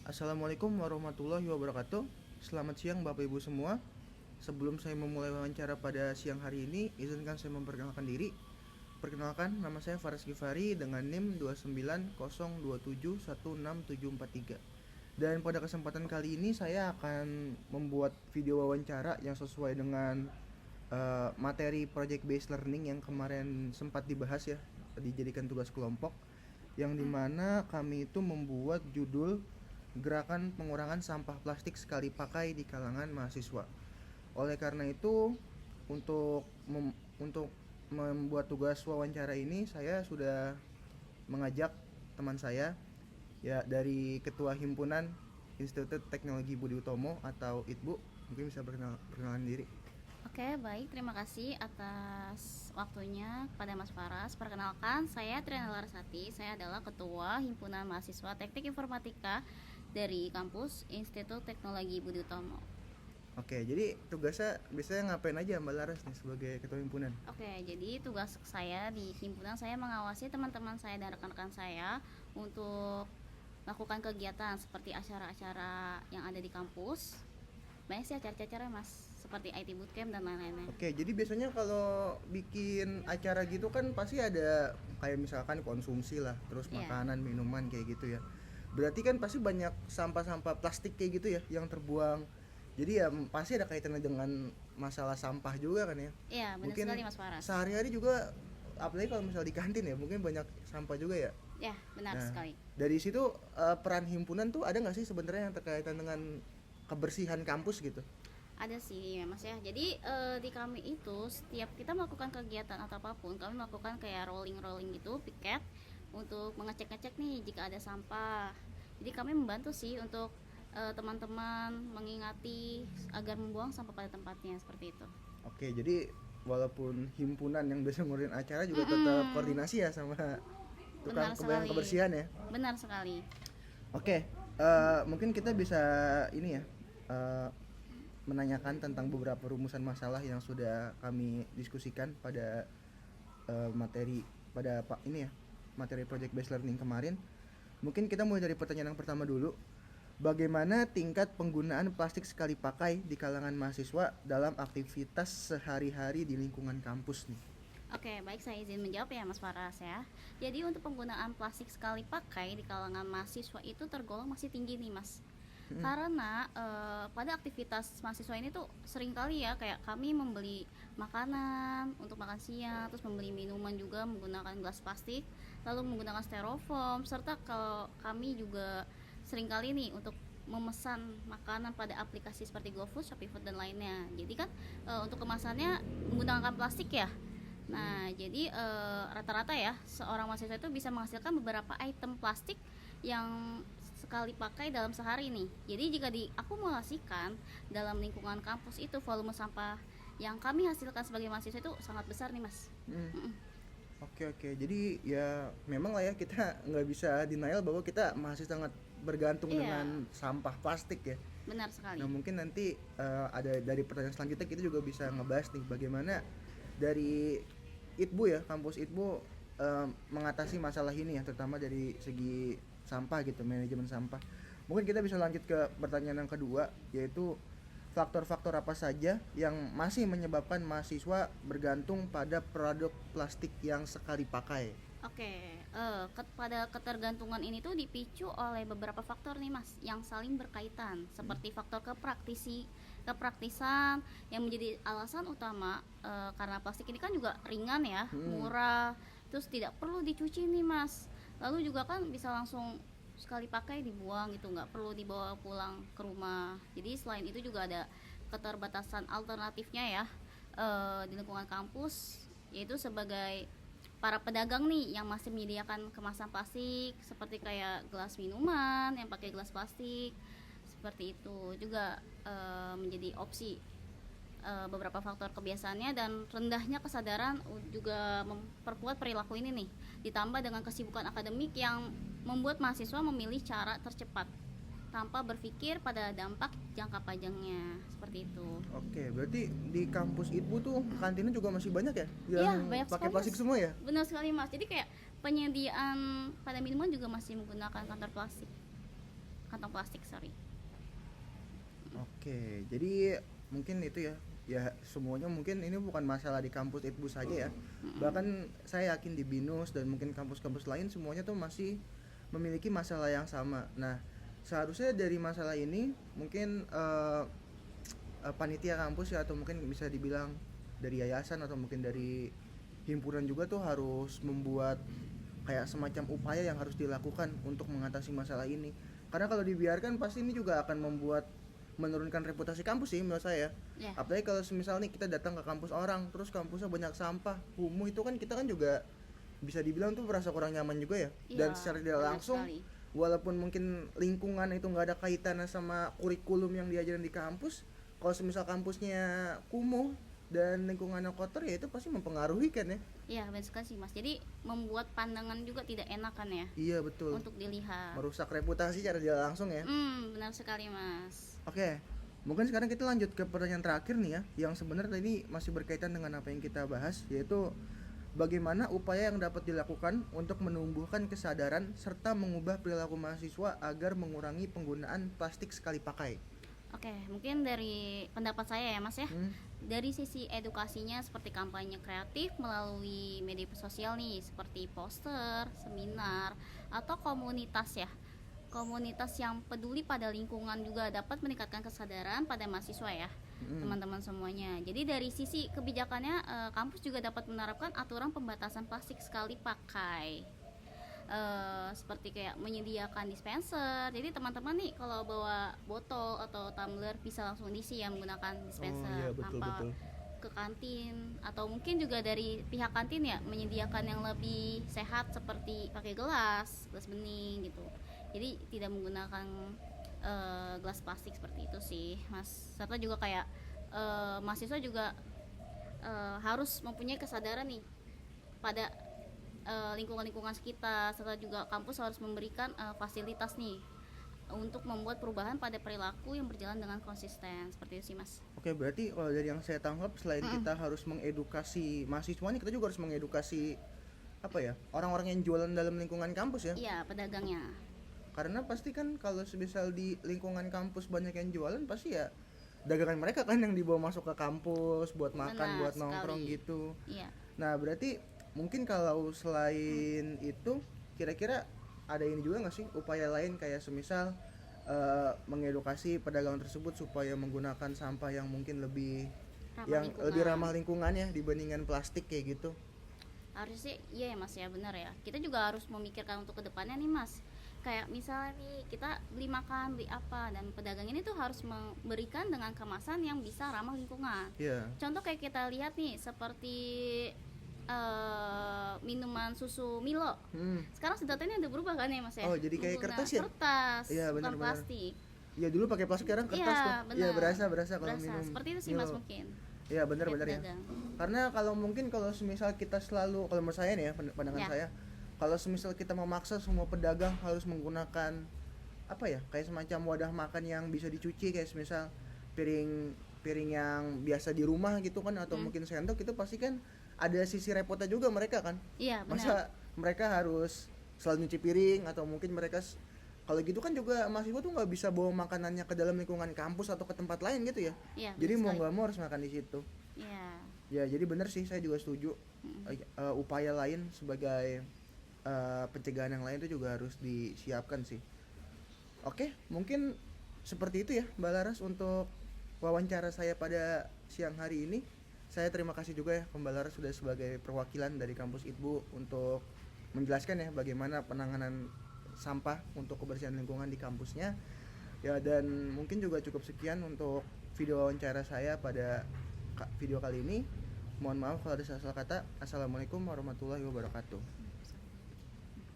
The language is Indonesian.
Assalamualaikum warahmatullahi wabarakatuh. Selamat siang Bapak Ibu semua. Sebelum saya memulai wawancara pada siang hari ini, izinkan saya memperkenalkan diri. Perkenalkan, nama saya Faras Gifari dengan NIM 2902716743. Dan pada kesempatan kali ini saya akan membuat video wawancara yang sesuai dengan materi project based learning yang kemarin sempat dibahas ya, dijadikan tugas kelompok, yang dimana kami itu membuat judul gerakan pengurangan sampah plastik sekali pakai di kalangan mahasiswa. Oleh karena itu, untuk membuat tugas wawancara ini, saya sudah mengajak teman saya ya dari Ketua Himpunan Institut Teknologi Budi Utomo atau ITBU. Mungkin bisa perkenalan diri. Oke, baik. Terima kasih atas waktunya kepada Mas Faras. Perkenalkan, saya Triana Larsati. Saya adalah Ketua Himpunan Mahasiswa Teknik Informatika dari kampus Institut Teknologi Budi Utomo. Oke, jadi tugasnya biasanya ngapain aja Mbak Laras nih sebagai Ketua Himpunan? Oke, jadi tugas saya di himpunan, saya mengawasi teman-teman saya dan rekan-rekan saya untuk melakukan kegiatan seperti acara-acara yang ada di kampus. Banyak sih acara-acara, Mas, seperti IT Bootcamp dan lain-lainnya. Oke, jadi biasanya kalau bikin acara gitu kan pasti ada kayak misalkan konsumsi lah, terus Iya. makanan, minuman kayak gitu ya. Berarti kan pasti banyak sampah-sampah plastik kayak gitu ya yang terbuang. Jadi ya pasti ada kaitannya dengan masalah sampah juga kan ya. Iya, benar Mungkin sekali Mas Faras. sehari-hari juga, apalagi kalau misal di kantin ya, mungkin banyak sampah juga ya. Ya, benar Nah, sekali. dari situ peran himpunan tuh ada nggak sih sebenarnya yang terkaitan dengan kebersihan kampus gitu? Ada sih Mas ya. Jadi di kami itu setiap kita melakukan kegiatan atau apapun, kami melakukan kayak rolling gitu, piket untuk mengecek-ngecek nih jika ada sampah. Jadi kami membantu sih untuk teman-teman mengingati agar membuang sampah pada tempatnya seperti itu. Oke, jadi walaupun himpunan yang biasa ngurusin acara juga tetap koordinasi ya sama tukang Benar sekali. kebersihan ya. Benar sekali. Oke, mungkin kita bisa ini ya, eh, menanyakan tentang beberapa rumusan masalah yang sudah kami diskusikan pada materi pada pak ini ya, materi project based learning kemarin. Mungkin kita mulai dari pertanyaan yang pertama dulu. Bagaimana tingkat penggunaan plastik sekali pakai di kalangan mahasiswa dalam aktivitas sehari-hari di lingkungan kampus nih? Oke, baik, saya izin menjawab ya Mas Faras ya. Jadi untuk penggunaan plastik sekali pakai di kalangan mahasiswa itu tergolong masih tinggi nih Mas. Karena pada aktivitas mahasiswa ini tuh sering kali ya kayak kami membeli makanan untuk makan siang, terus membeli minuman juga menggunakan gelas plastik, lalu menggunakan styrofoam, serta kalau kami juga sering kali nih untuk memesan makanan pada aplikasi seperti GoFood, ShopeeFood dan lainnya. Jadi kan untuk kemasannya menggunakan plastik ya. Nah, jadi rata-rata ya seorang mahasiswa itu bisa menghasilkan beberapa item plastik yang sekali pakai dalam sehari nih. Jadi jika diakumulasikan dalam lingkungan kampus itu volume sampah yang kami hasilkan sebagai mahasiswa itu sangat besar nih Mas. Mm-mm. Oke, jadi ya memang lah ya kita nggak bisa denial bahwa kita masih sangat bergantung Iya, dengan sampah plastik ya. benar sekali. Nah mungkin nanti ada dari pertanyaan selanjutnya kita juga bisa ngebahas nih bagaimana dari ITBU ya, kampus ITBU mengatasi masalah ini ya, terutama dari segi sampah gitu, manajemen sampah. Mungkin kita bisa lanjut ke pertanyaan yang kedua, yaitu faktor-faktor apa saja yang masih menyebabkan mahasiswa bergantung pada produk plastik yang sekali pakai. Oke, pada ketergantungan ini tuh dipicu oleh beberapa faktor nih Mas yang saling berkaitan, seperti faktor kepraktisan yang menjadi alasan utama, karena plastik ini kan juga ringan ya, murah, terus tidak perlu dicuci nih Mas. Lalu juga kan bisa langsung sekali pakai dibuang gitu, nggak perlu dibawa pulang ke rumah. Jadi selain itu juga ada keterbatasan alternatifnya ya di lingkungan kampus, yaitu sebagai para pedagang nih yang masih menyediakan kemasan plastik seperti kayak gelas minuman yang pakai gelas plastik seperti itu juga menjadi opsi. Beberapa faktor kebiasaannya dan rendahnya kesadaran juga memperkuat perilaku ini nih, ditambah dengan kesibukan akademik yang membuat mahasiswa memilih cara tercepat tanpa berpikir pada dampak jangka panjangnya seperti itu. Oke, berarti di kampus ITBU tuh kantinnya juga masih banyak ya Iya, yang banyak pakai sekali plastik Mas. semua ya? Benar sekali Mas. Jadi kayak penyediaan pada minuman juga masih menggunakan kantong plastik. kantong plastik, sorry. Oke, jadi mungkin itu ya. Ya semuanya mungkin ini bukan masalah di kampus ITBU saja ya. Bahkan saya yakin di BINUS dan mungkin kampus-kampus lain semuanya tuh masih memiliki masalah yang sama. Nah, seharusnya dari masalah ini mungkin panitia kampus ya, atau mungkin bisa dibilang dari yayasan atau mungkin dari himpunan juga tuh harus membuat kayak semacam upaya yang harus dilakukan untuk mengatasi masalah ini. Karena kalau dibiarkan pasti ini juga akan membuat menurunkan reputasi kampus sih menurut saya. Ya, Apalagi kalau semisal nih kita datang ke kampus orang terus kampusnya banyak sampah, kumuh, itu kan kita kan juga bisa dibilang tuh merasa kurang nyaman juga ya. Dan iya, secara tidak benar langsung sekali. walaupun mungkin lingkungan itu nggak ada kaitannya sama kurikulum yang diajarin di kampus, kalau semisal kampusnya kumuh dan lingkungannya kotor ya itu pasti mempengaruhi kan ya. Iya, benar sekali sih Mas. Jadi membuat pandangan juga tidak enak kan ya Iya betul, untuk dilihat. merusak reputasi secara tidak langsung ya. Benar sekali Mas. Oke, mungkin sekarang kita lanjut ke pertanyaan terakhir nih ya, yang sebenarnya ini masih berkaitan dengan apa yang kita bahas, yaitu bagaimana upaya yang dapat dilakukan untuk menumbuhkan kesadaran serta mengubah perilaku mahasiswa agar mengurangi penggunaan plastik sekali pakai. Oke, mungkin dari pendapat saya ya Mas ya. Hmm, Dari sisi edukasinya seperti kampanye kreatif melalui media sosial nih, seperti poster, seminar, atau komunitas ya. Komunitas yang peduli pada lingkungan juga dapat meningkatkan kesadaran pada mahasiswa ya, teman-teman semuanya. Jadi dari sisi kebijakannya, kampus juga dapat menerapkan aturan pembatasan plastik sekali pakai. Seperti kayak menyediakan dispenser. Jadi teman-teman nih kalau bawa botol atau tumbler bisa langsung diisi ya menggunakan dispenser. Oh iya, betul, tanpa betul. ke kantin, atau mungkin juga dari pihak kantin ya menyediakan yang lebih sehat seperti pakai gelas bening gitu. Jadi tidak menggunakan gelas plastik seperti itu sih Mas. Serta juga kayak mahasiswa juga harus mempunyai kesadaran nih pada lingkungan-lingkungan sekitar, serta juga kampus harus memberikan fasilitas nih untuk membuat perubahan pada perilaku yang berjalan dengan konsisten, seperti itu sih Mas. Oke, berarti kalau dari yang saya tangkap selain kita harus mengedukasi mahasiswa nih, kita juga harus mengedukasi apa ya, orang-orang yang jualan dalam lingkungan kampus ya. Iya, pedagangnya. Karena pasti kan kalau semisal di lingkungan kampus banyak yang jualan, pasti ya dagangan mereka kan yang dibawa masuk ke kampus buat makan, Benar buat sekali. nongkrong gitu. Iya. Nah, berarti mungkin kalau selain itu kira-kira ada ini juga nggak sih upaya lain kayak semisal mengedukasi pedagang tersebut supaya menggunakan sampah yang mungkin lebih lebih ramah lingkungannya dibandingkan plastik kayak gitu. Harusnya iya ya Mas ya, benar ya. Kita juga harus memikirkan untuk kedepannya nih Mas. Kayak misalnya nih kita beli makan, beli apa, dan pedagang ini tuh harus memberikan dengan kemasan yang bisa ramah lingkungan. Iya. Contoh kayak kita lihat nih seperti minuman susu Milo. Sekarang sedotannya udah berubah kan ya Mas ya? Oh, jadi kayak kertas ya? Kertas, Iya, bukan benar-benar. plastik. Iya, dulu pakai plastik, sekarang kertas Iya, tuh. benar. Iya, berasa kalau minum. Seperti itu sih Milo. Mas mungkin. Iya, benar-benar ya. Pedagang. Karena kalau mungkin kalau semisal kita selalu, kalau menurut saya nih ya, pandangan Ya. saya, kalau semisal kita memaksa semua pedagang harus menggunakan apa ya, kayak semacam wadah makan yang bisa dicuci, kayak semisal piring yang biasa di rumah gitu kan, atau mungkin sendok, itu pasti kan ada sisi repotnya juga mereka kan. Iya, benar. Masa mereka harus selalu nyuci piring, atau mungkin mereka kalau gitu kan juga mahasiswa tuh nggak bisa bawa makanannya ke dalam lingkungan kampus atau ke tempat lain gitu ya. Iya, Jadi benar mau sekali. nggak mau harus makan di situ. Iya. Ya, jadi benar sih, saya juga setuju. Upaya lain sebagai pencegahan yang lain itu juga harus disiapkan sih. Oke, mungkin seperti itu ya Mbak Laras untuk wawancara saya pada siang hari ini. Saya terima kasih juga ya Mbak Laras sudah sebagai perwakilan dari kampus ITBU untuk menjelaskan ya bagaimana penanganan sampah untuk kebersihan lingkungan di kampusnya. Ya, dan mungkin juga cukup sekian untuk video wawancara saya pada video kali ini. Mohon maaf kalau ada salah kata. Assalamualaikum warahmatullahi wabarakatuh.